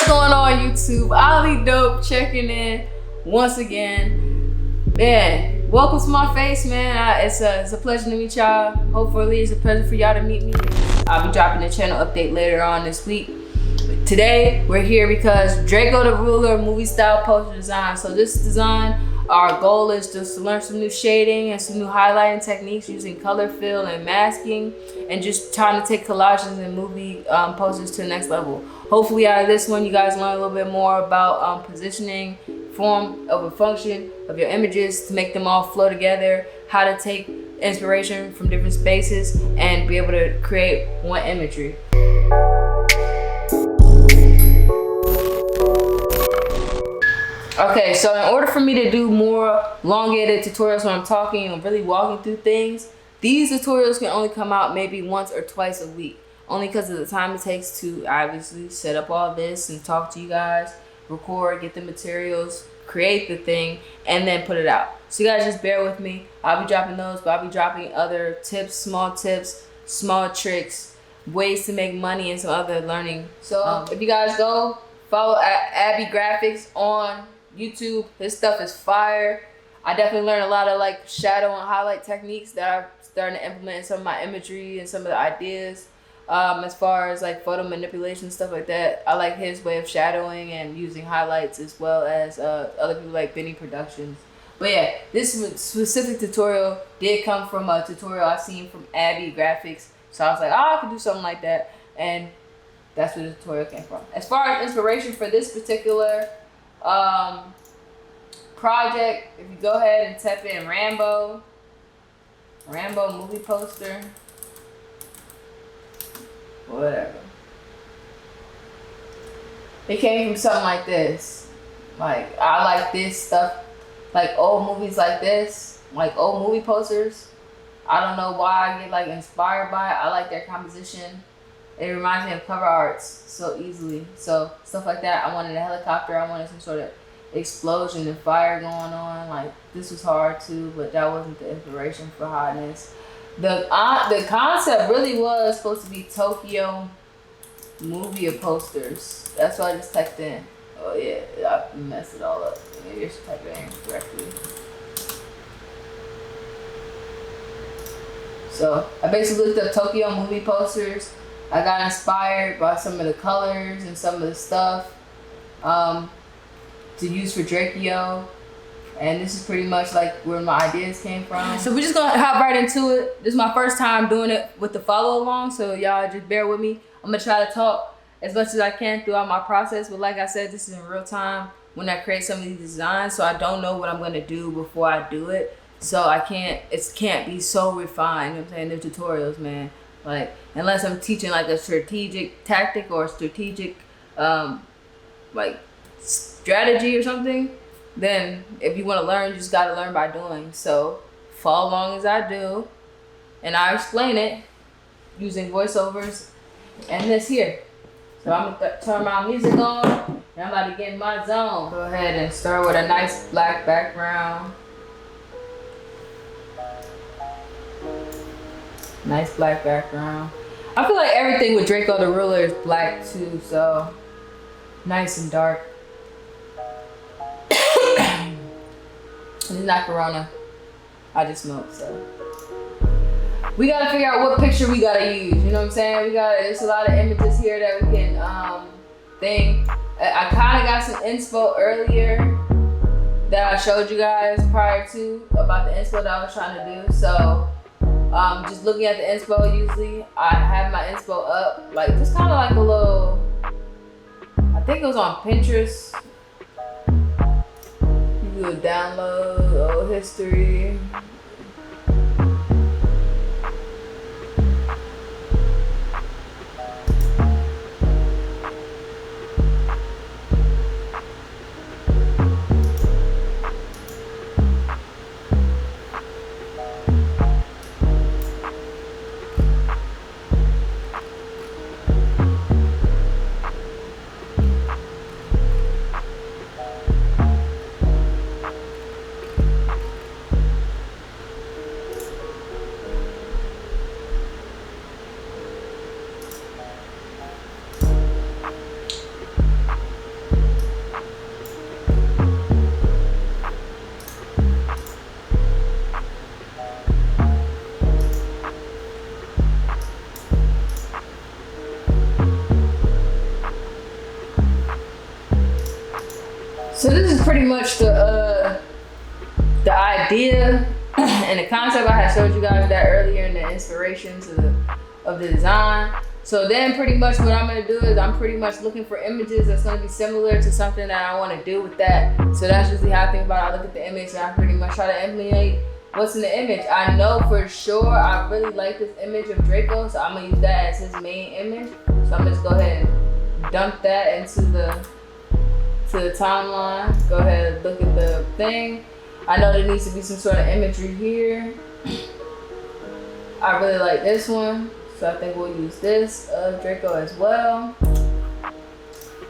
What's going on, YouTube? Ollie Dope checking in once again. Man, welcome to my face, man. It's a pleasure to meet y'all. Hopefully it's a pleasure for y'all to meet me. I'll be dropping the channel update later on this week. Today we're here because Drakeo the Ruler movie style poster design. So this design, our goal is just to learn some new shading and some new highlighting techniques using color fill and masking, and just trying to take collages and movie posters to the next level. Hopefully out of this one you guys learn a little bit more about positioning, form of a function of your images to make them all flow together, how to take inspiration from different spaces and be able to create one imagery. Okay, so in order for me to do more elongated tutorials when I'm talking and really walking through things, these tutorials can only come out maybe once or twice a week, only because of the time it takes to obviously set up all this and talk to you guys, record, get the materials, create the thing, and then put it out. So you guys just bear with me. I'll be dropping those, but I'll be dropping other tips, small tricks, ways to make money, and some other learning. So if you guys go follow Adobe Graphics on YouTube, his stuff is fire. I definitely learned a lot of like shadow and highlight techniques that I'm starting to implement in some of my imagery and some of the ideas. As far as like photo manipulation, stuff like that, I like his way of shadowing and using highlights, as well as other people like Benny Productions. But yeah, this specific tutorial did come from a tutorial I seen from Adobe Graphics. So I was like, oh, I could do something like that. And that's where the tutorial came from. As far as inspiration for this particular project, if you go ahead and type in Rambo movie poster, whatever, it came from something like this. Like, I like this stuff, like old movies like this, like old movie posters. I don't know why I get like inspired by it. I like their composition. It reminds me of cover arts so easily. So stuff like that. I wanted a helicopter. I wanted some sort of explosion and fire going on. Like, this was hard too, but that wasn't the inspiration for hotness. The concept really was supposed to be Tokyo movie posters. That's why I just typed in. Oh yeah, I messed it all up. Maybe I should type it in correctly. So I basically looked up Tokyo movie posters. I got inspired by some of the colors and some of the stuff to use for Drakeo. And this is pretty much like where my ideas came from. So we're just gonna hop right into it. This is my first time doing it with the follow along, so y'all just bear with me. I'm gonna try to talk as much as I can throughout my process, but like I said, this is in real time when I create some of these designs, so I don't know what I'm gonna do before I do it. So it can't be so refined, you know what I'm saying? The tutorials, man. Like, unless I'm teaching like a strategic tactic or strategic like strategy or something, then if you want to learn, you just got to learn by doing. So follow along as I do, and I explain it using voiceovers and this here. So I'm gonna turn my music on and I'm about to get in my zone. Go ahead and start with a nice black background. Nice black background. I feel like everything with Drakeo the Ruler is black too, so nice and dark. It's not Corona. I just smoked, so. We gotta figure out what picture we gotta use, you know what I'm saying? There's a lot of images here that we can thing. I kinda got some inspo earlier that I showed you guys prior to about the inspo that I was trying to do, so. Just looking at the inspo, usually I have my inspo up, like just kind of like a little, I think it was on Pinterest. You could download old history. So this is pretty much the idea and the concept. I had showed you guys that earlier in the inspirations of the design. So then pretty much what I'm gonna do is I'm pretty much looking for images that's gonna be similar to something that I wanna do with that. So that's usually how I think about it. I look at the image and I pretty much try to emulate what's in the image. I know for sure I really like this image of Drakeo, so I'm gonna use that as his main image. So I'm just go ahead and dump that into the timeline. Go ahead and look at the thing. I know there needs to be some sort of imagery here. I really like this one, so I think we'll use this Drakeo as well.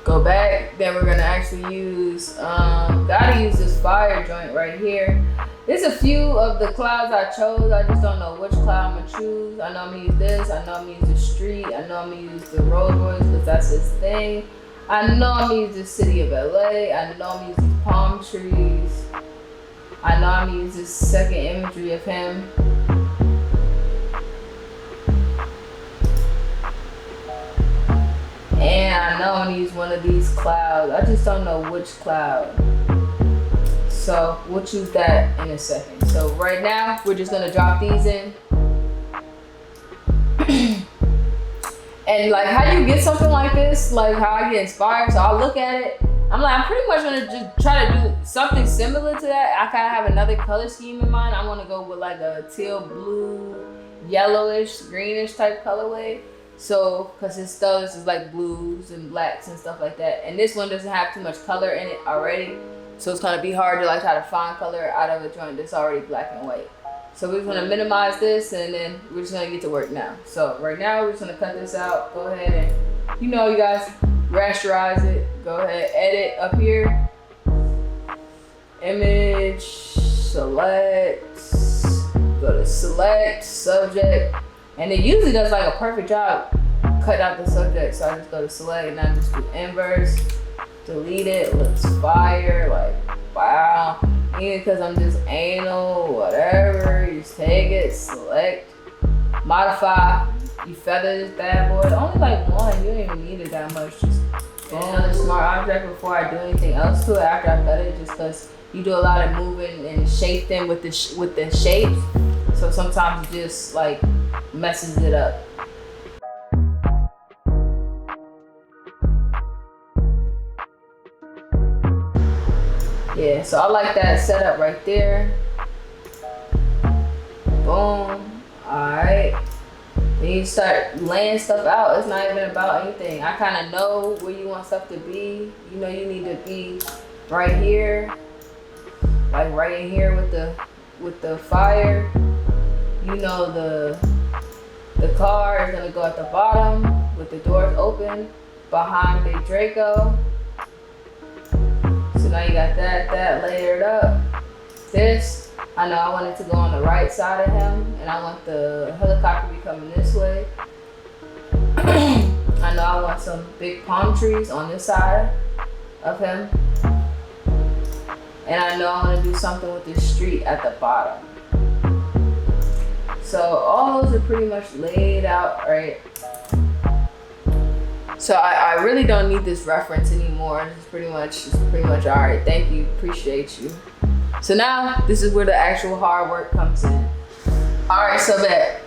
Go back, then we're gonna actually use, gotta use this fire joint right here. There's a few of the clouds I chose, I just don't know which cloud I'm gonna choose. I know I'm gonna use this, I know I'm gonna use the street, I know I'm gonna use the Rolls Royce because that's his thing. I know I'm gonna use the city of LA, I know I'm gonna use these palm trees. I know I'm gonna use this second imagery of him. And I know I'm gonna use one of these clouds. I just don't know which cloud. So we'll choose that in a second. So right now, we're just gonna drop these in. And like how you get something like this, like how I get inspired, so I'll look at it. I'm pretty much gonna just try to do something similar to that. I kind of have another color scheme in mind. I wanna go with like a teal blue, yellowish, greenish type colorway. So, cause his stuff is like blues and blacks and stuff like that. And this one doesn't have too much color in it already. So it's gonna be hard to like try to find color out of a joint that's already black and white. So we're just gonna minimize this and then we're just gonna get to work now. So right now we're just gonna cut this out. Go ahead and, you know, you guys rasterize it. Go ahead, edit up here. Image, select, go to select, subject. And it usually does like a perfect job cut out the subject. So I just go to select and I just do inverse, delete it, looks fire, like wow. Even because I'm just anal, whatever, you just take it, select, modify, you feather this bad boy. Only like one, you don't even need it that much. Just get another smart object before I do anything else to it after I cut it, just because you do a lot of moving and shape them with the shapes. So sometimes it just like messes it up. Yeah, so I like that setup right there. Boom. Alright. Then you start laying stuff out. It's not even about anything. I kind of know where you want stuff to be. You know you need to be right here. Like right in here with the fire. You know the car is gonna go at the bottom with the doors open behind Big Drakeo. So now you got that layered up. This, I know I want it to go on the right side of him and I want the helicopter to be coming this way. I know I want some big palm trees on this side of him. And I know I want to do something with the street at the bottom. So all those are pretty much laid out, right? So I really don't need this reference anymore. It's pretty much all right. Thank you, appreciate you. So now this is where the actual hard work comes in. All right, so that.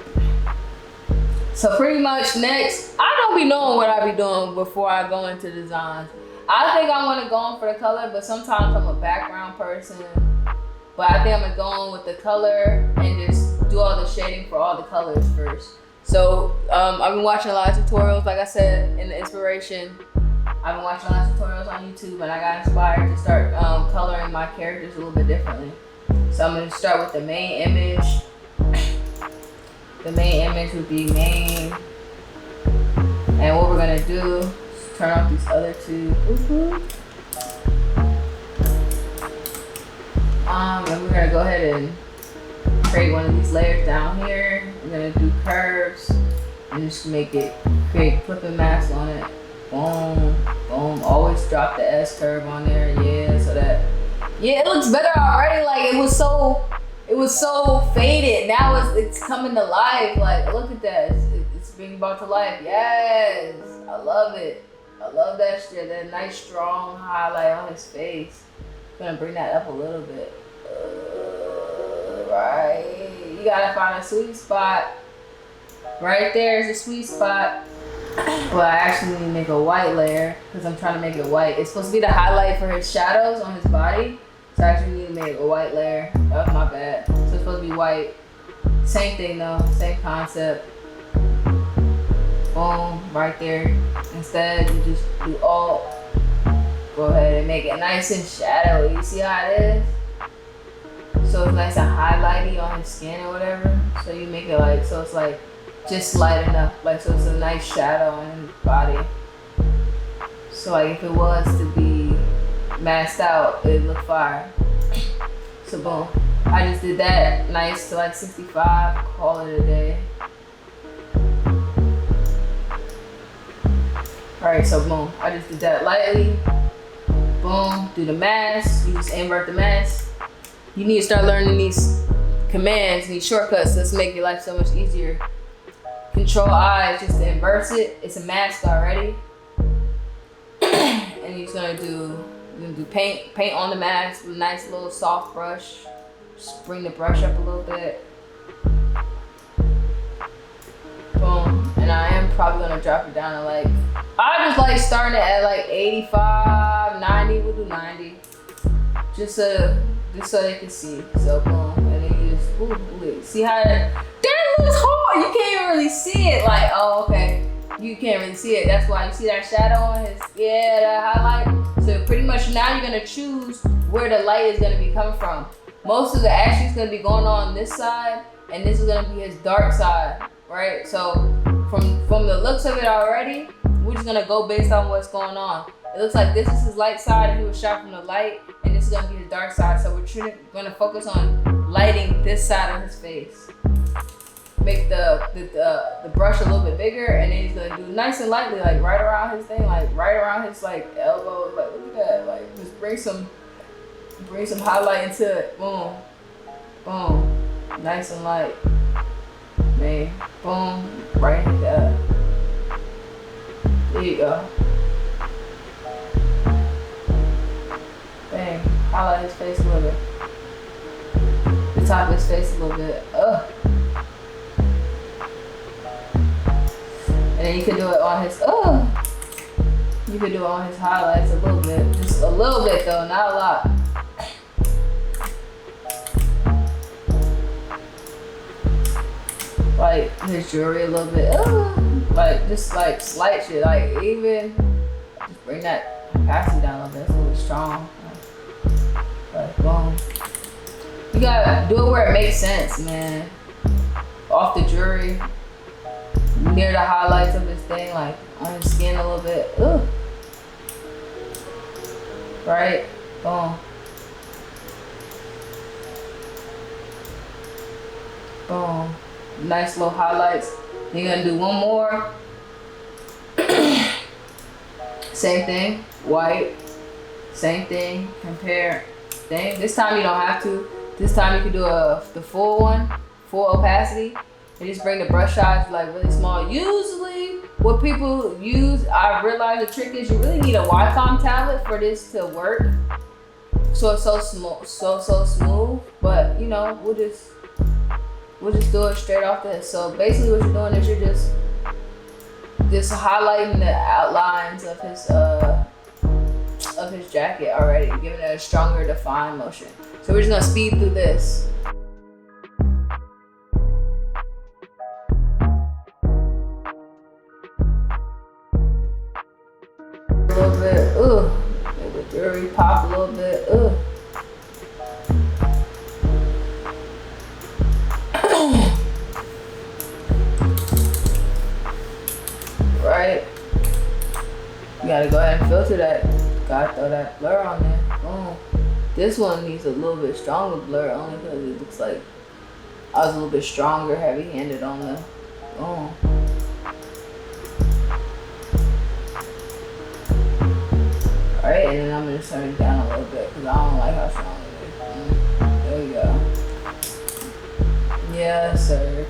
So pretty much next, I don't be knowing what I be doing before I go into designs. I think I want to go in for the color, but sometimes I'm a background person. But I think I'm gonna go in with the color and just do all the shading for all the colors first. So I've been watching a lot of tutorials, like I said in the inspiration. I've been watching a lot of tutorials on YouTube and I got inspired to start coloring my characters a little bit differently. So I'm gonna start with the main image. The main image would be main. And what we're gonna do is turn off these other two. And we're gonna go ahead and create one of these layers down here. We're gonna do curves and just create clipping mask on it. Boom, boom. Always drop the S curve on there. Yeah, so that, yeah, it looks better already. Like it was so faded. Now it's coming to life. Like look at that. It's being brought to life. Yes, I love it. I love that shit. That nice strong highlight on his face. Gonna bring that up a little bit. Right. You gotta find a sweet spot. Right there is a sweet spot. Well, I actually need to make a white layer because I'm trying to make it white. It's supposed to be the highlight for his shadows on his body. So I actually need to make a white layer. That was my bad. So it's supposed to be white. Same thing though, same concept. Boom, right there. Instead, you just do Alt. Go ahead and make it nice and shadowy. You see how it is? So it's nice and highlighty on his skin or whatever. So you make it like, so it's like just light enough. Like, so it's a nice shadow on his body. So like if it was to be masked out, it'd look fire. So boom. I just did that nice to like 65, call it a day. Alright, so boom. I just did that lightly. Boom, do the mask. You just invert the mask. You need to start learning these commands, these shortcuts. Let's make your life so much easier. Control I is just to inverse it. It's a mask already. And you're just gonna do paint on the mask with a nice little soft brush. Just bring the brush up a little bit. Boom. And I am probably gonna drop it down to like, I just like starting it at like 85, 90, we'll do 90. Just so they can see. So boom. And then you just, ooh, see how that looks hard. You can't even really see it. Like, oh, okay. You can't really see it. That's why you see that shadow on his, that highlight. So pretty much now you're gonna choose where the light is gonna be coming from. Most of the action is gonna be going on this side, and this is gonna be his dark side, right? So from the looks of it already, we're just gonna go based on what's going on. It looks like this is his light side, and he was shot from the light, and this is gonna be his dark side. So we're gonna focus on lighting this side of his face. Make the brush a little bit bigger, and then he's gonna do nice and lightly, like right around his thing, like right around his like elbow. Like look at that, like just bring some highlight into it. Boom, boom, nice and light. Man, boom, right there. There you go. Bang, highlight his face a little bit. The top of his face a little bit. Ugh. And then you can do it on his, you can do it on his highlights a little bit. Just a little bit though, not a lot. Like his jewelry a little bit, like just like slight shit, like even, just bring that opacity down a little bit, it's a little strong. Like boom. You gotta do it where it makes sense, man. Off the jewelry. Near the highlights of his thing, like on his skin a little bit. Right? Boom. Boom. Nice little highlights. You're gonna do one more. Same thing. White. Same thing. Compare. Thing. This time you don't have to. This time you can do the full one. Full opacity. And just bring the brush size like really small. Usually what people use, I realized the trick is you really need a Wacom tablet for this to work. So it's so smooth. But you know, we'll just do it straight off this. So basically what you're doing is you're just highlighting the outlines of his jacket already, giving it a stronger defined motion. So we're just gonna speed through this. A little bit, make the jewelry pop a little bit, Right? You gotta go ahead and filter that. Gotta throw that blur on there. Boom. This one needs a little bit stronger blur only because it looks like I was a little bit stronger, heavy-handed on the boom. Alright, and then I'm gonna turn it down a little bit because I don't like how strong it is. There you go. Yes, sir.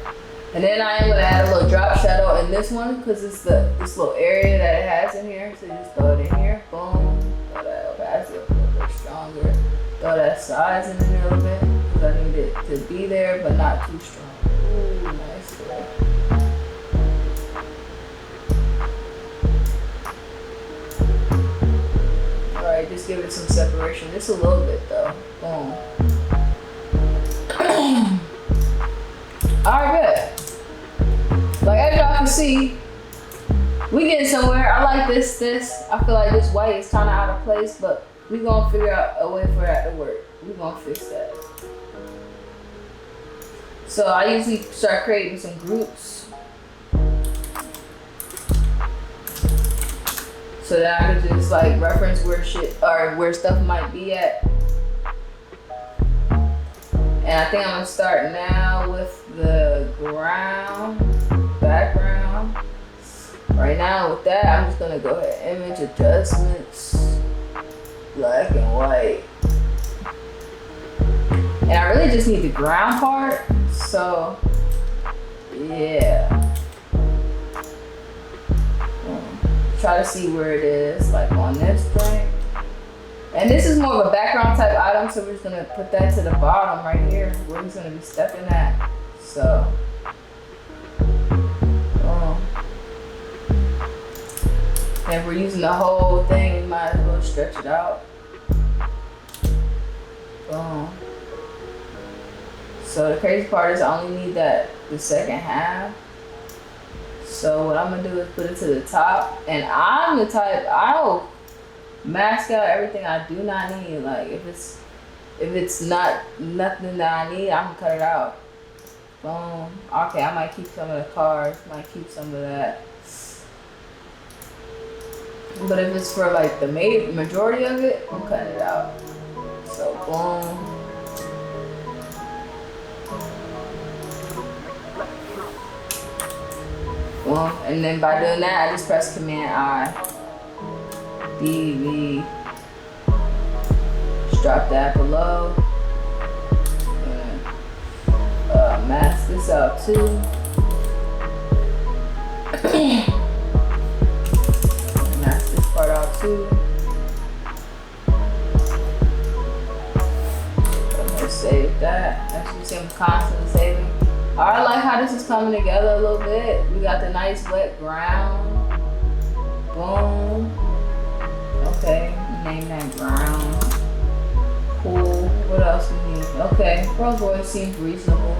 And then I am gonna add a little drop shadow in this one because it's this little area that it has in here. So just throw it in here, boom. Throw that opacity up a little bit stronger. Throw that size in there a little bit because I need it to be there but not too strong. Ooh, nice. Alright, just give it some separation. Just a little bit though. Boom. Alright, good. Like as y'all can see, we getting somewhere. I like this. I feel like this white is kind of out of place, but we gonna figure out a way for that to work. We gonna fix that. So I usually start creating some groups so that I could just like reference where shit or where stuff might be at. And I think I'm gonna start now with the background. Right now with that, I'm just gonna go ahead, image adjustments, black and white. And I really just need the ground part, so yeah. Try to see where it is, like on this thing. And this is more of a background type item, so we're just gonna put that to the bottom right here, where he's gonna be stepping at. So, and if we're using the whole thing, we might as well stretch it out. Boom. So the crazy part is I only need the second half. So what I'm gonna do is put it to the top, and I'm the type, I'll mask out everything I do not need. Like if it's not nothing that I need, I'm gonna cut it out. Boom. Okay, I might keep some of the cars, might keep some of that. But if it's for like the majority of it, I'm cutting it out. So boom. Boom. And then by doing that, I just press Command I. B. Just drop that below. And, mask this out too. Mask this part out too. I'm gonna save that. As you see, I'm constantly saving. I like how this is coming together a little bit. We got the nice wet ground. Boom. Okay, name that ground. Cool. What else we need? Okay, Rolls Royce seems reasonable.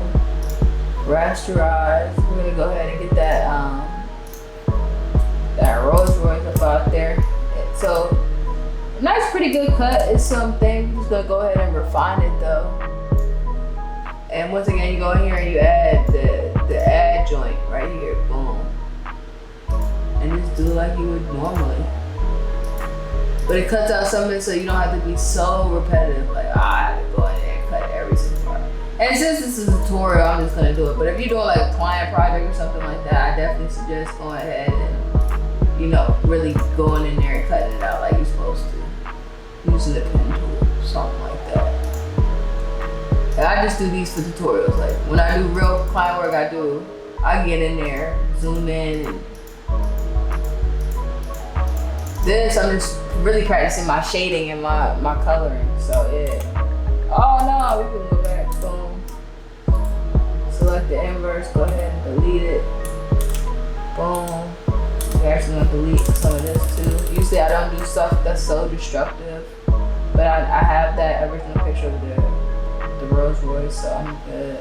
Rasterize. We're gonna go ahead and get that Rolls Royce up out there. So, nice, pretty good cut is something. We're just gonna go ahead and refine it though. And once again, you go in here and you add the add joint right here. Boom. And just do like you would normally. But it cuts out something so you don't have to be so repetitive. Like, I have to go in there and cut every single part. And since this is a tutorial, I'm just gonna do it. But if you're doing like a client project or something like that, I definitely suggest going ahead and, you know, really going in there and cutting it out like you're supposed to. Using the pen tool, something like that. And I just do these for tutorials. Like when I do real client work, I get in there, zoom in, and this, I'm just really practicing my shading and my coloring. So yeah. Oh no, we can go back. Boom. Select the inverse. Go ahead and delete it. Boom. We're actually gonna delete some of this too. Usually I don't do stuff that's so destructive, but I have that original picture of the Rolls Royce, so I'm good.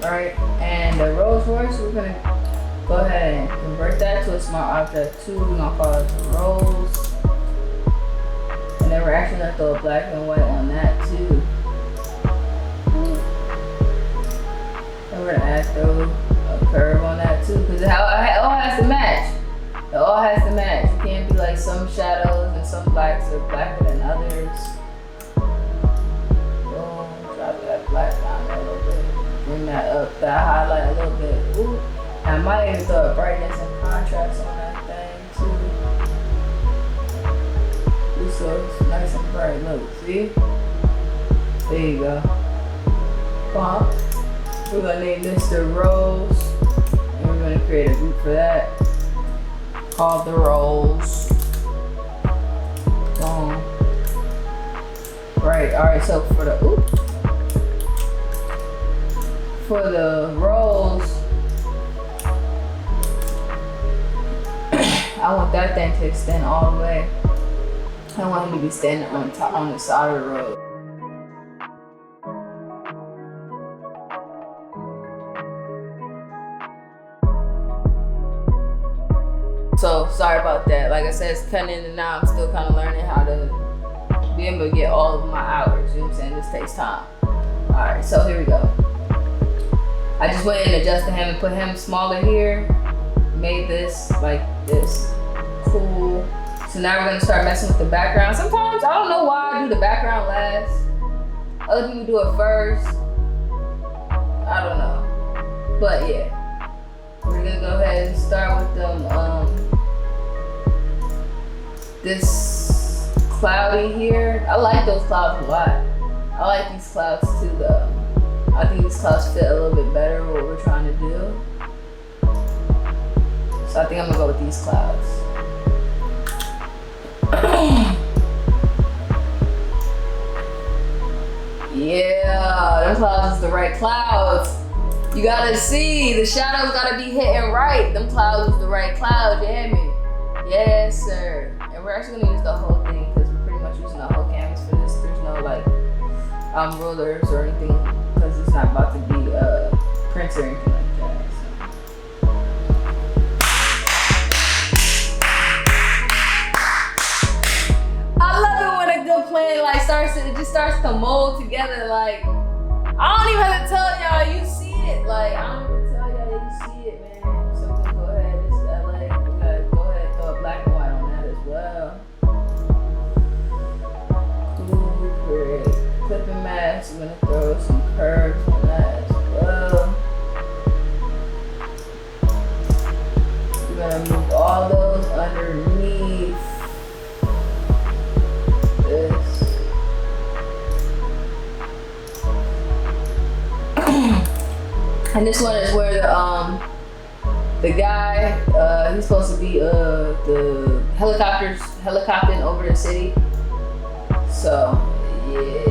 Alright, and the Rolls Royce, we're gonna go ahead and convert that to a smart object too. We're gonna call it the Rolls. And then we're actually gonna throw a black and white on that too. And we're gonna add a curve on that too, because it all has to match. It all has to match. You can't be like some shadows and some blacks are blacker than others. Boom, drop that black down there a little bit. Bring that up, that highlight a little bit. Ooh. I might even throw a brightness and contrast on that thing too. So it's nice and bright. Look, see? There you go. font. We're gonna name this the Rose, and we're gonna create a group for that called the Rose. Right. All right. So for the Rose, I want that thing to extend all the way. I want him to be standing on top on the side of the road. So sorry about that. Like I said, it's cutting in and out. I'm still kind of learning how to be able to get all of my hours. You know what I'm saying? This takes time. All right, so here we go. I just went and adjusted him and put him smaller here. Made this like this. Cool. So now we're gonna start messing with the background. Sometimes I don't know why I do the background last. Other people do it first. I don't know. But yeah. We're gonna go ahead and start with them this cloudy here. I like those clouds a lot. I like these clouds too though. I think these clouds fit a little bit better with what we're trying to do. So I think I'm gonna go with these clouds. Yeah, those clouds is the right clouds. You gotta see, the shadows gotta be hitting right. Them clouds is the right clouds, you hear me? Yes, sir. And we're actually gonna use the whole thing because we're pretty much using the whole canvas for this. There's no like rulers or anything because it's not about to be printed or anything like that. So. I love it when a good plan like it just starts to mold together. Like I don't even have to tell y'all, you see it. Like I don't even tell y'all that you see it, man. So we're gonna go ahead. This is LA. We gotta go ahead and throw a black and white on that as well. Cool, great. Clipping mask. We're gonna throw some curves on that as well. We're gonna move all those underneath this. And this one is where the guy he's supposed to be the helicoptering over the city. So yeah.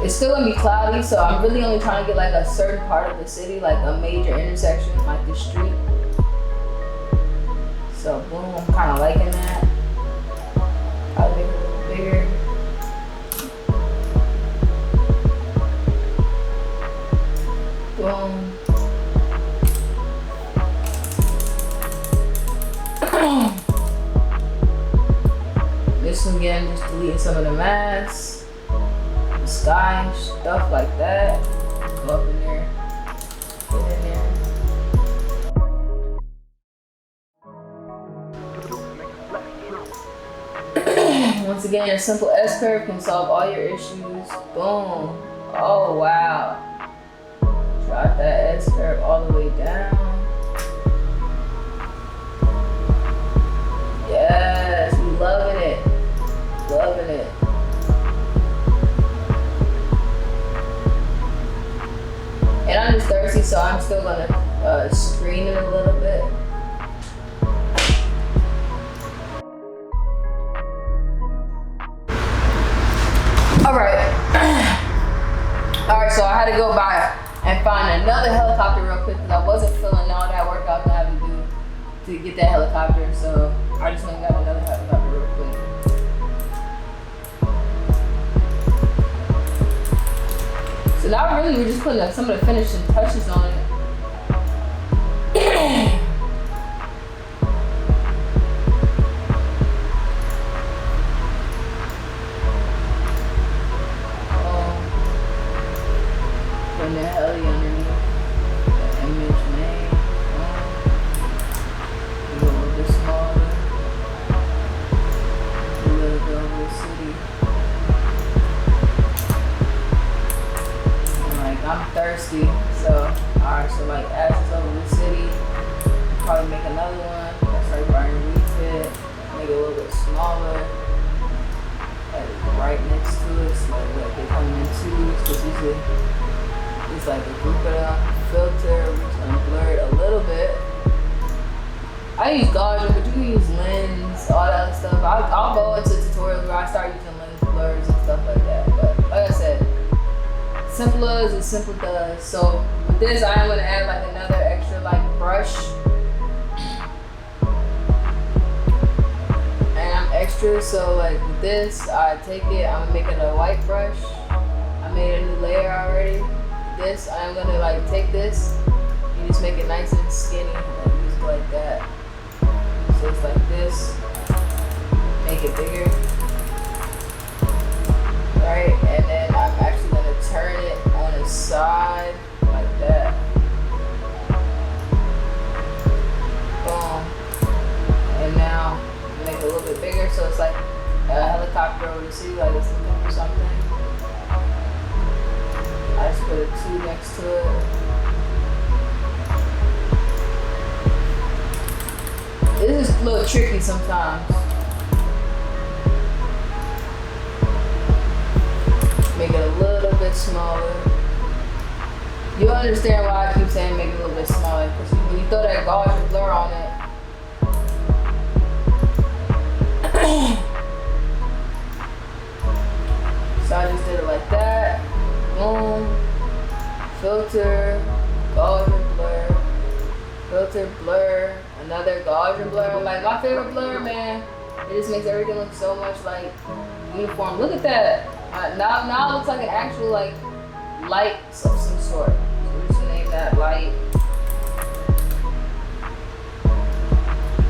It's still gonna be cloudy, so I'm really only trying to get like a certain part of the city, like a major intersection, like the street. So boom, I'm kind of liking that. I'll make it a little bigger. Boom. This one again, just deleting some of the masks. Sky, stuff like that. Go up in there, get in there. Once again, a simple S curve can solve all your issues. Boom. Oh wow. Drop that S curve all the way down. Yes, we loving it. Loving it. And I'm just thirsty, so I'm still gonna screen it a little bit. All right. All right, so I had to go by and find another helicopter real quick because I wasn't feeling all that work I was gonna have to do to get that helicopter. So I just went and got another helicopter real quick. So now really we're just putting some of the finishing touches on it. Putting the heli underneath the image name. A little bit smaller. A little bit over the city. probably make another one. That's right underneath it. Make it a little bit smaller. Like right next to it. So like they come in twos. Because usually it's like a group of them. Filter, we can blur it a little bit. I use Gaussian, but you can use lens, all that other stuff. I'll go into tutorials where I start using lens blurs and stuff like that. But like I said, simple as it simple does. So with this, I am gonna add like another extra like brush. And I'm extra, so like with this, I take it, I'm gonna make it a white brush. I made a new layer already. This, I'm gonna like take this and just make it nice and skinny and use it like that. So it's like this, make it bigger, right? And then I'm actually gonna turn it on its side like that. Boom. And now make it a little bit bigger, so it's like a helicopter over the city, like it's looking for something. I just put a 2 next to it. This is a little tricky sometimes. Make it a little bit smaller. You'll understand why I keep saying make it a little bit smaller, because when you throw that Gaussian blur on it, so I just did it like that. Boom. Filter, Gaussian blur, filter, blur, another Gaussian blur. Like my favorite blur, man. It just makes everything look so much like uniform. Look at that. Now it looks like an actual like light of some sort. So we're just gonna name that light.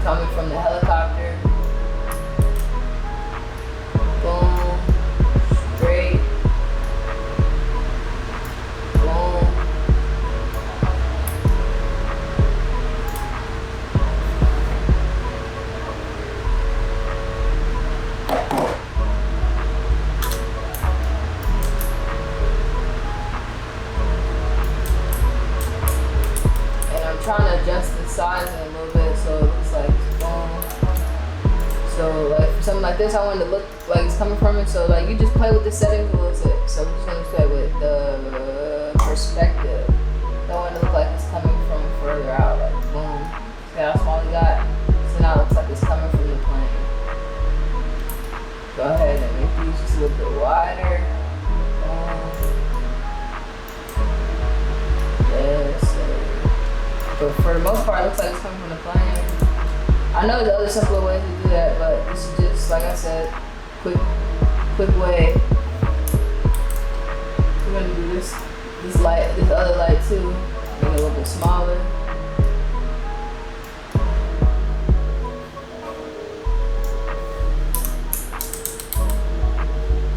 Coming from the helicopter. Boom. Straight. Boom. Trying to adjust the size a little bit so it looks like boom. So like for something like this, I want it to look like it's coming from it. So like you just play with the settings a little bit. So we're just gonna play with the perspective. I want it to look like it's coming from further out, like boom. See how small you got? So now it looks like it's coming from the plane. Go ahead and make these just a little bit wider. Yes. But for the most part, it looks like it's coming from the plane. I know there's other simpler ways to do that, but this is just, like I said, quick way. We're gonna do this other light too, make it a little bit smaller.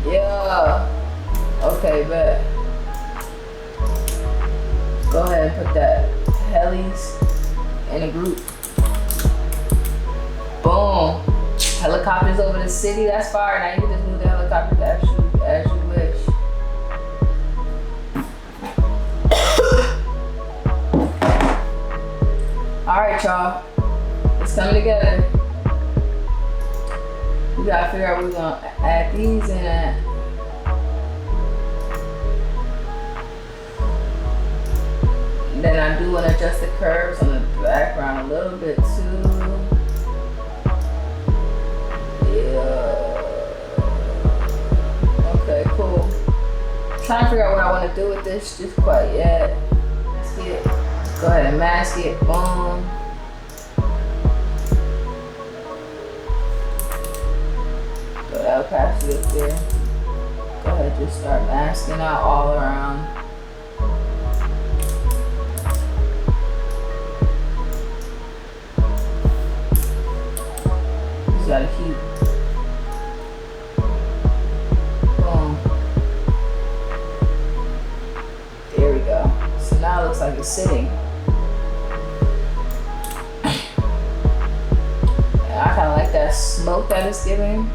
Yeah. Okay, bet. Go ahead and put that helis in a group. Boom. Helicopters over the city. That's fire. Now you can just move the helicopter as you wish. Alright, y'all. It's coming together. We gotta figure out what we're gonna add these in at. Then I do want to adjust the curves on the background a little bit too. Yeah. Okay, cool. Trying to figure out what I want to do with this just quite yet. Let's get, go ahead and mask it. Boom. Go that opacity up there. Go ahead and just start masking out all around. Gotta keep. Boom. There we go. So now it looks like it's sitting. And I kind of like that smoke that it's giving.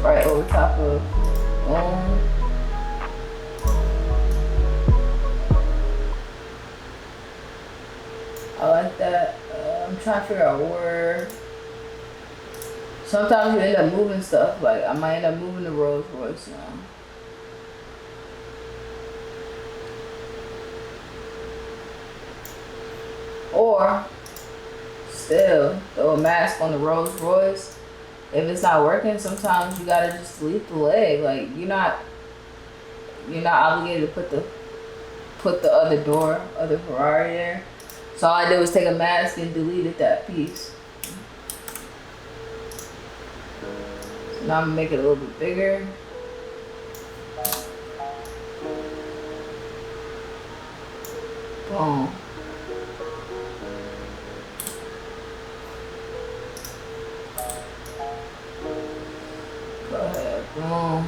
Right over top of. Boom. I like that. I'm trying to figure out where. Sometimes you end up moving stuff. Like I might end up moving the Rolls Royce now. Or still throw a mask on the Rolls Royce. If it's not working, sometimes you gotta just delete the leg. Like you're not obligated to put the other Ferrari there. So all I did was take a mask and deleted that piece. So now I'm gonna make it a little bit bigger. Boom. Go ahead, boom.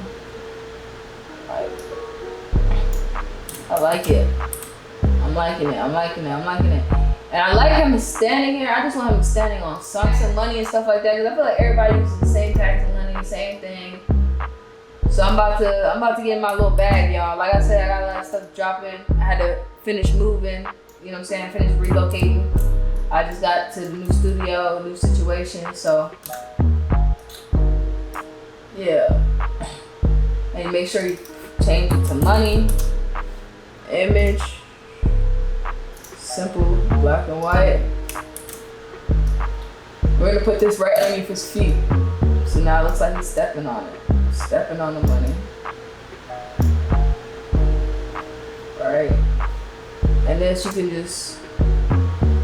I like it. I'm liking it. I'm liking it. I'm liking it. And I like him standing here. I just want him standing on sums and money and stuff like that because I feel like everybody uses the same tax and money, same thing. So I'm about to get in my little bag, y'all. Like I said, I got a lot of stuff dropping. I had to finish moving. You know what I'm saying? Finish relocating. I just got to the new studio, new situation. So yeah. And make sure you change it to money, image, simple, black and white. We're gonna put this right underneath his feet. So now it looks like he's stepping on it. Stepping on the money. Right. And then you can just,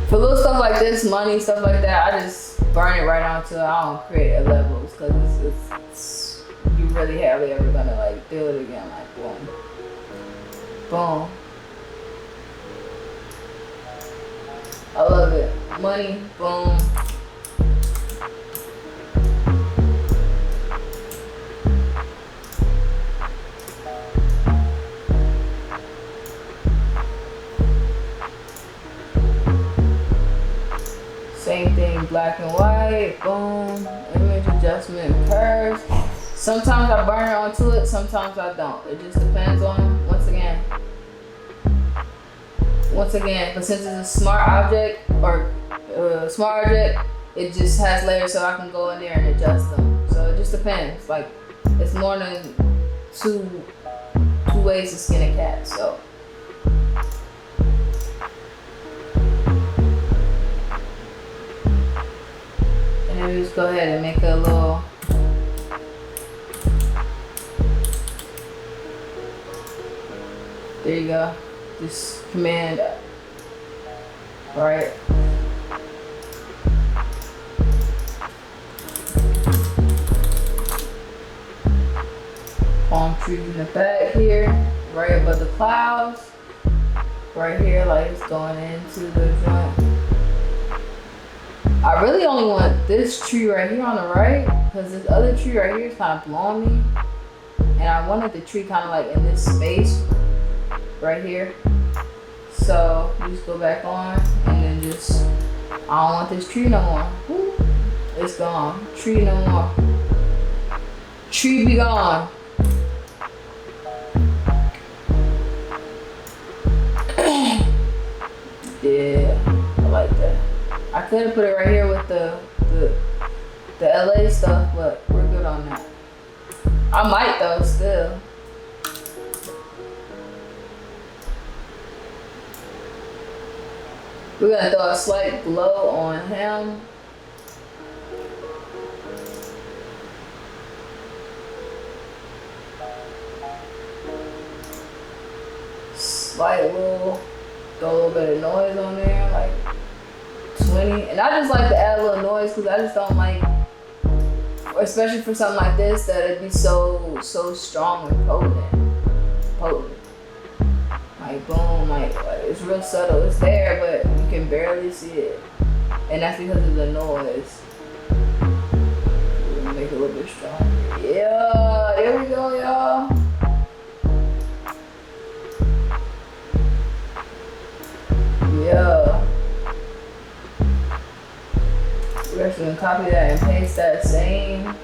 for little stuff like this, money, stuff like that, I just burn it right onto it. I don't create levels because it's you really hardly ever gonna like do it again. Like boom. Boom. I love it. Money, boom. Same thing, black and white, boom. Image adjustment, curves. Sometimes I burn it onto it, sometimes I don't. It just depends on, once again, but since it's a smart object it just has layers so I can go in there and adjust them. So it just depends. Like it's more than two ways to skin a cat. So and then we just go ahead and make a little there you go. Just command right. Palm trees in the back here, right above the clouds. Right here, like it's going into the joint. I really only want this tree right here on the right, because this other tree right here is kind of blowing me. And I wanted the tree kind of like in this space right here. So you just go back on and then just, I don't want this tree no more. Woo. It's gone. Tree no more. Tree be gone. Yeah, I like that. I could have put it right here with the LA stuff, but we're good on that. I might though, still. We're gonna throw a slight glow on him. Slight little, throw a little bit of noise on there, like 20. And I just like to add a little noise because I just don't like, especially for something like this, that it'd be so strong and potent. Like boom, like it's real subtle. It's there, but you can barely see it, and that's because of the noise. We're gonna make it a little bit stronger. Yeah, there we go, y'all. Yeah. We're actually gonna copy that and paste that same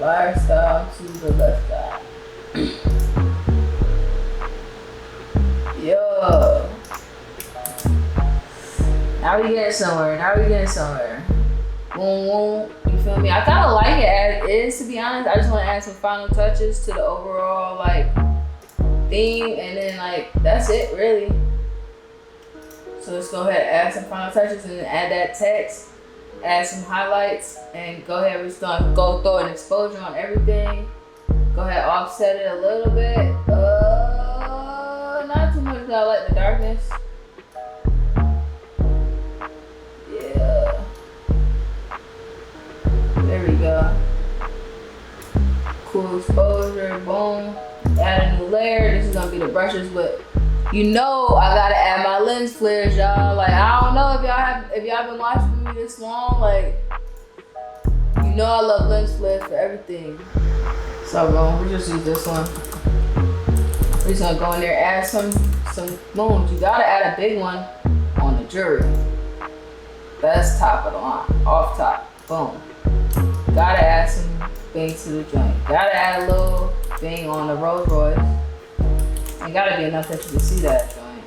wire style to the left side. Yeah. Now we getting somewhere. Now we getting somewhere. Boom, boom. You feel me? I kind of like it as is, to be honest. I just want to add some final touches to the overall like theme, and then like that's it really. So let's go ahead and add some final touches and then add that text, add some highlights, and go ahead. We're just gonna go throw an exposure on everything. Go ahead, offset it a little bit. Not too much because I like the darkness. Yeah. There we go. Cool exposure, boom. Add a new layer. This is gonna be the brushes, but you know I gotta add my lens flares, y'all. Like I don't know if y'all been watching me this long, like you know I love lens flares for everything. So boom, we just use this one. We're just gonna go in there, add some booms. You gotta add a big one on the jewelry. That's top of the line, off top, boom. Gotta add some things to the joint. Gotta add a little thing on the Rolls Royce. It gotta be enough that you can see that joint.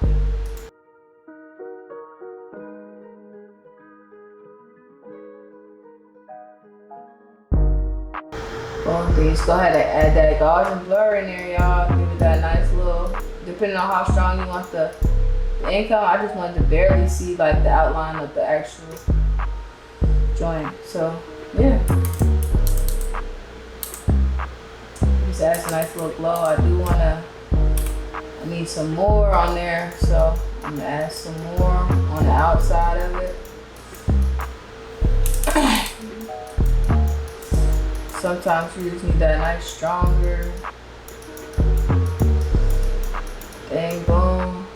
Boom, please go ahead and add that Gaussian blur in there, y'all. Give it that nice little, depending on how strong you want the income. I just wanted to barely see like the outline of the actual joint. So yeah. Just adds a nice little glow. I need some more on there, so I'm gonna add some more on the outside of it. Sometimes you just need that nice stronger thing, boom.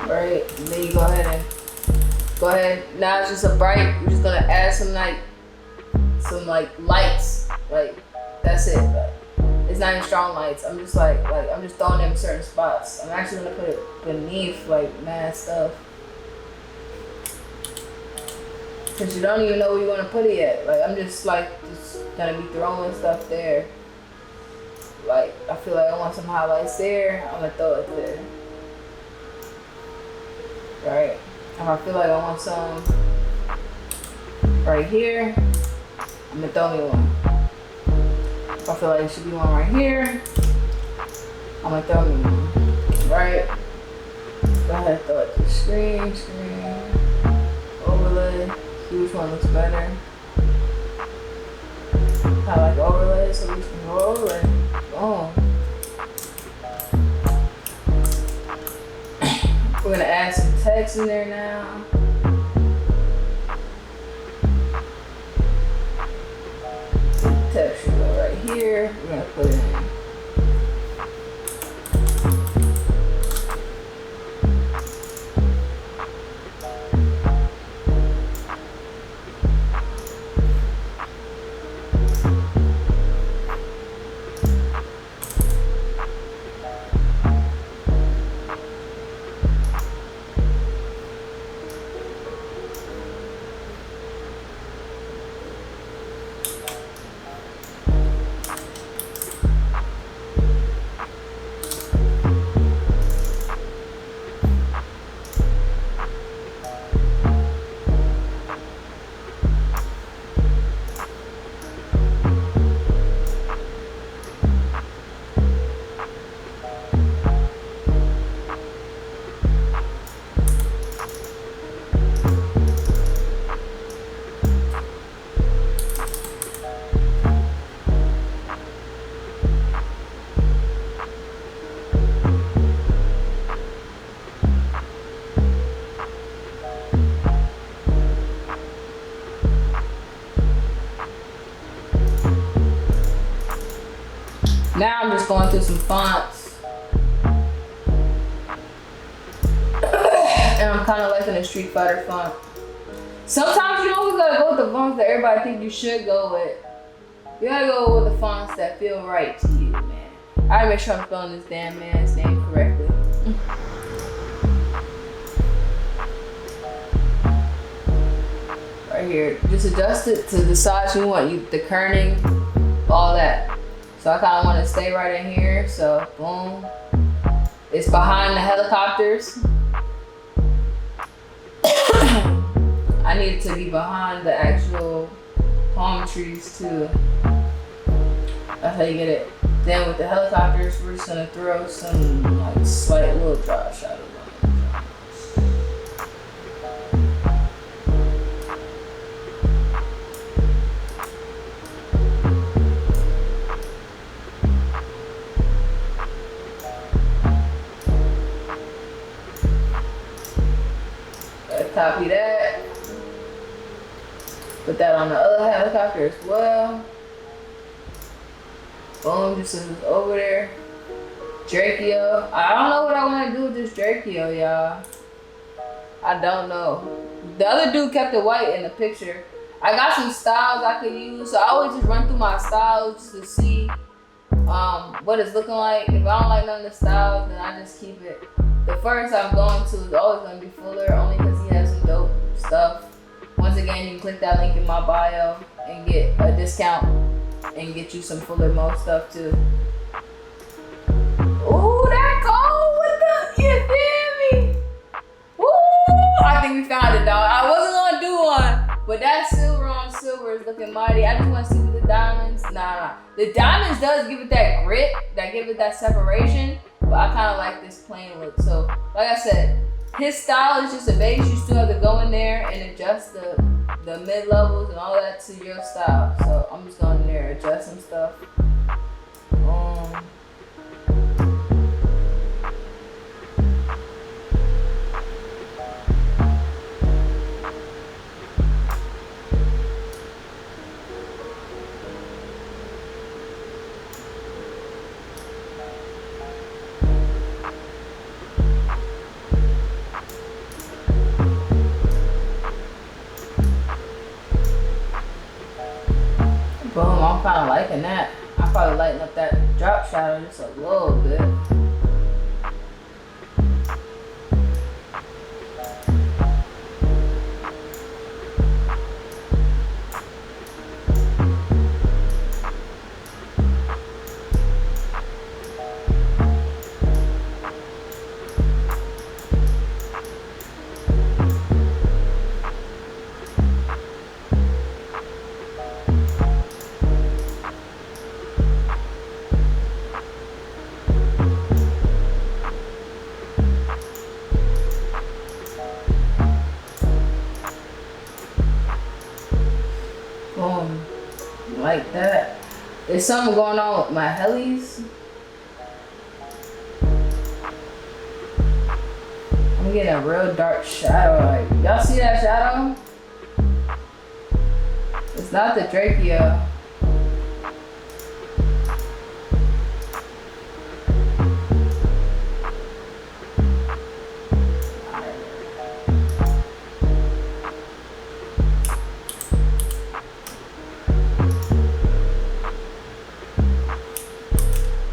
Right, and then you go ahead. Now it's just a bright. We're just gonna add some lights. Like that's it. Like, it's not even strong lights. I'm just I'm just throwing them in certain spots. I'm actually gonna put it beneath like mad stuff. Cause you don't even know where you want to put it yet. Like I'm just gonna be throwing stuff there. Like I feel like I want some highlights there. I'm gonna throw it there. Right. If I feel like I want some right here, I'm gonna throw me one. If I feel like there should be one right here, I'm gonna throw me one. Right. Go ahead and throw it to the screen, overlay. See which one looks better. I like overlay, so we can go overlay. Boom. We're gonna add some text in there now. Text will go right here. We're gonna put it in. Now I'm just going through some fonts. And I'm kind of liking the Street Fighter font. Sometimes you always gotta go with the fonts that everybody think you should go with. You gotta go with the fonts that feel right to you, man. I gotta make sure I'm spelling this damn man's name correctly. Right here, just adjust it to the size you want, the kerning, all that. So I kind of want to stay right in here. So boom, it's behind the helicopters. I need it to be behind the actual palm trees too. That's how you get it. Then with the helicopters, we're just gonna throw some like slight little drop shadows on it. Copy that. Put that on the other helicopter as well. Boom, just as it's over there. Drakeo. I don't know what I want to do with this Drakeo, y'all. I don't know. The other dude kept it white in the picture. I got some styles I could use, so I always just run through my styles just to see what it's looking like. If I don't like none of the styles, then I just keep it. The first I'm going to is always going to be Fuller, only because he has some dope stuff. Once again, you can click that link in my bio and get a discount and get you some Fuller Mo stuff too. Ooh, that cold with the, you feel me? Ooh, I think we found it, dog. I wasn't going to do one, but that silver on silver is looking mighty. I just want to see with the diamonds. Nah. The diamonds does give it that grit, that give it that separation. But I kind of like this plain look. So, like I said, his style is just a base. You still have to go in there and adjust the mid levels and all that to your style. So I'm just going in there, adjust some stuff. Boom, I'm kind of liking that. I'll probably lighten up that drop shadow just a little bit. Boom, like that. There's something going on with my helis. I'm getting a real dark shadow. Like, y'all see that shadow? It's not the Drakeo.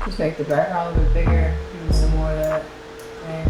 Just make the background a little bit bigger. Give me some more of that. Okay.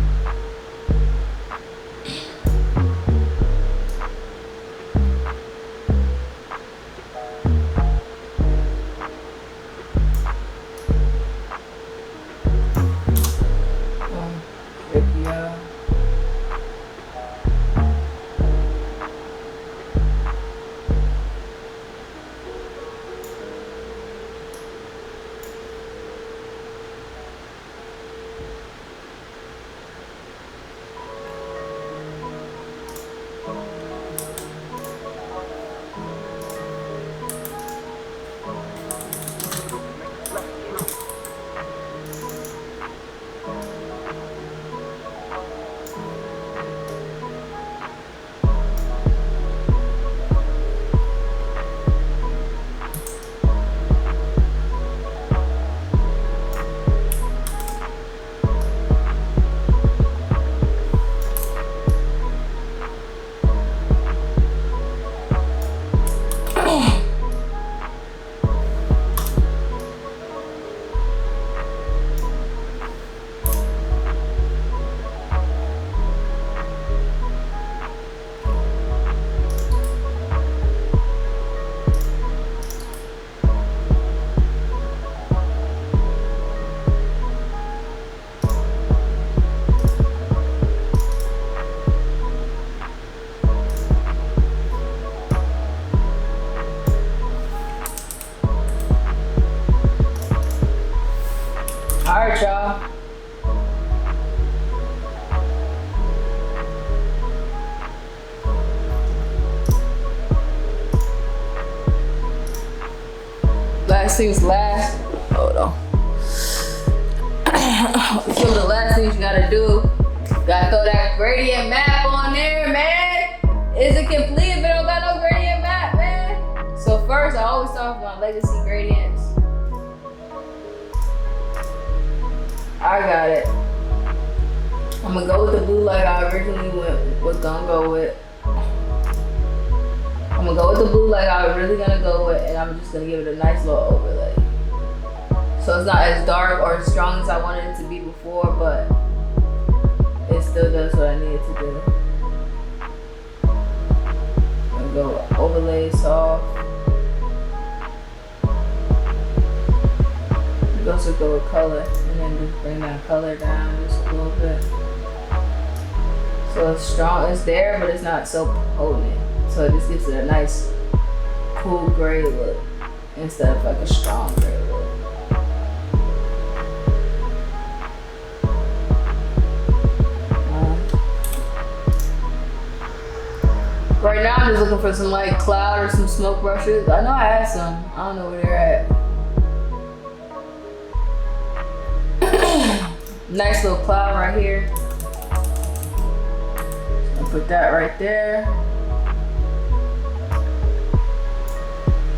things last. Hold on. So the last things you gotta do, gotta throw that gradient map on there, man. Is it complete if it don't got no gradient map, man? So first, I always start with my legacy gradients. I got it. I'm gonna go with the blue like I originally was gonna go with. I'm gonna go with the blue like I was really gonna go with, and I'm just gonna give it a nice little overlay. So it's not as dark or as strong as I wanted it to be before, but it still does what I need it to do. I'm gonna go overlay soft. You also go with color, and then just bring that color down just a little bit. So it's strong, it's there, but it's not so potent. So it just gives it a nice, cool gray look instead of like a strong gray look. Right now I'm just looking for some like cloud or some smoke brushes. I know I had some. I don't know where they're at. Nice little cloud right here. I'll put that right there.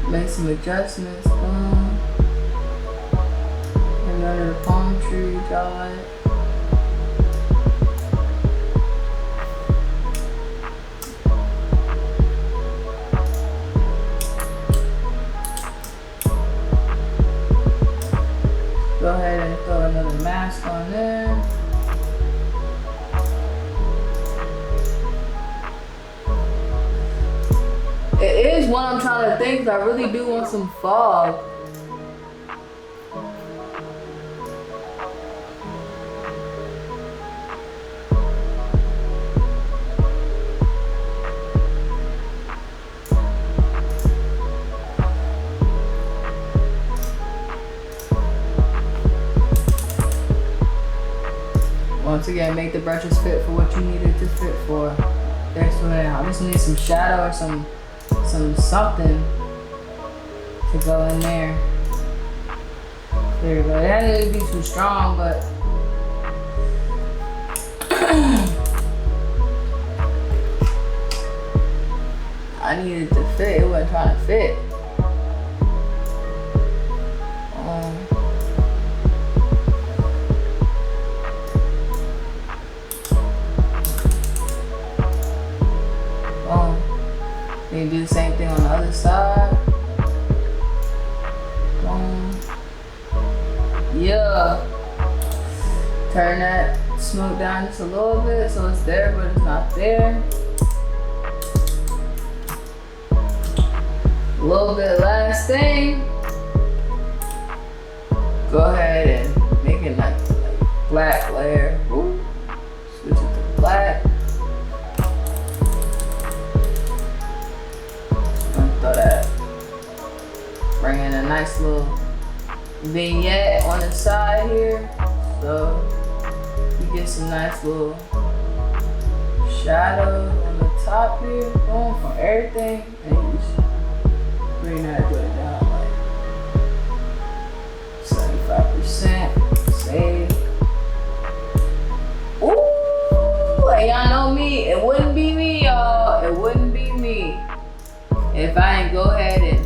Make some adjustments. Boom. Maybe under the palm tree, draw it. Go ahead and throw another mask on there. It is what I'm trying to think, I really do want some fog. Once again, make the brushes fit for what you need it to fit for. There's one. I just need some shadow or something to go in there. There we go. That didn't be too strong, but I needed to fit. It wasn't trying to fit. You do the same thing on the other side. Boom. Yeah. Turn that smoke down just a little bit so it's there, but it's not there. A little bit last thing. Go ahead and make it like black layer. Ooh. Switch it to black. Throw that. Bring in a nice little vignette on the side here, so you get some nice little shadow on the top here, boom, from everything, and you just bring that down like 75%. Save. Ooh, and y'all know me. It wouldn't be me, y'all. It wouldn't be me if I ain't go ahead and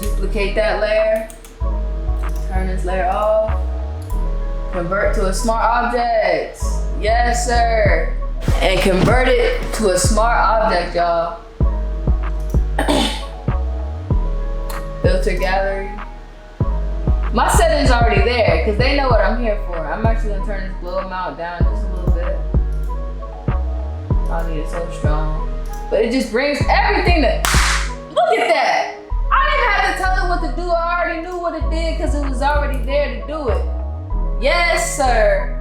duplicate that layer, turn this layer off, convert to a smart object. Yes, sir. And convert it to a smart object, y'all. Filter gallery. My setting's already there because they know what I'm here for. I'm actually gonna turn this glow amount down just a little bit. I need it so strong. But it just brings everything to, look at that. I didn't have to tell it what to do. I already knew what it did because it was already there to do it. Yes, sir.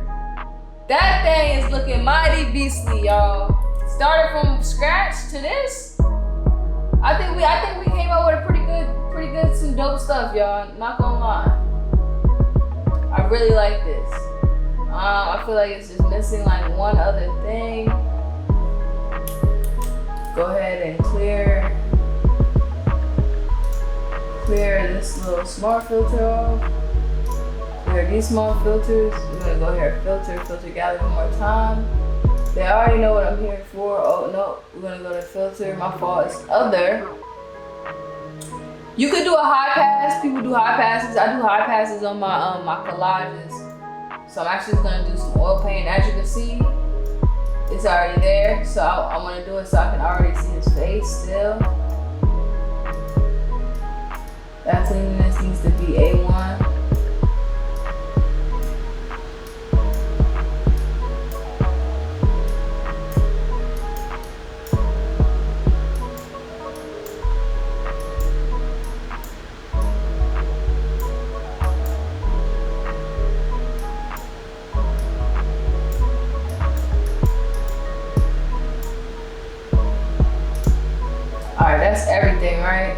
That thing is looking mighty beastly, y'all. Started from scratch to this. I think we came up with a pretty good, some dope stuff, y'all. Not gonna lie. I really like this. I feel like it's just missing like one other thing. Go ahead and clear this little smart filter off. Clear these smart filters. We're gonna go here, filter gallery one more time. They already know what I'm here for. Oh no, we're gonna go to filter. My fault, it's other. You could do a high pass. People do high passes. I do high passes on my my collages. So I'm actually just gonna do some oil paint. As you can see, it's already there. So I wanna do it so I can already see his face still. That cleanliness needs to be A1. Alright, that's everything, right?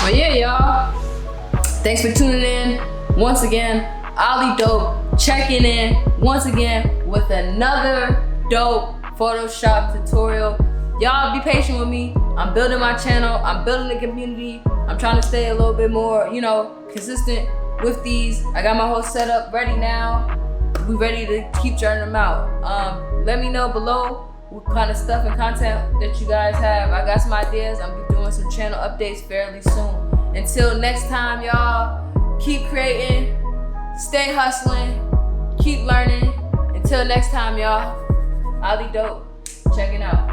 But yeah, y'all. Thanks for tuning in. Once again, Ali Dope checking in once again with another dope Photoshop tutorial. Y'all be patient with me. I'm building my channel. I'm building the community. I'm trying to stay a little bit more, you know, consistent with these. I got my whole setup ready now. We ready to keep churning them out. Let me know below what kind of stuff and content that you guys have. I got some ideas. I'm gonna be doing some channel updates fairly soon. Until next time, y'all, keep creating, stay hustling, keep learning. Until next time, y'all, Ali Dope, checking out.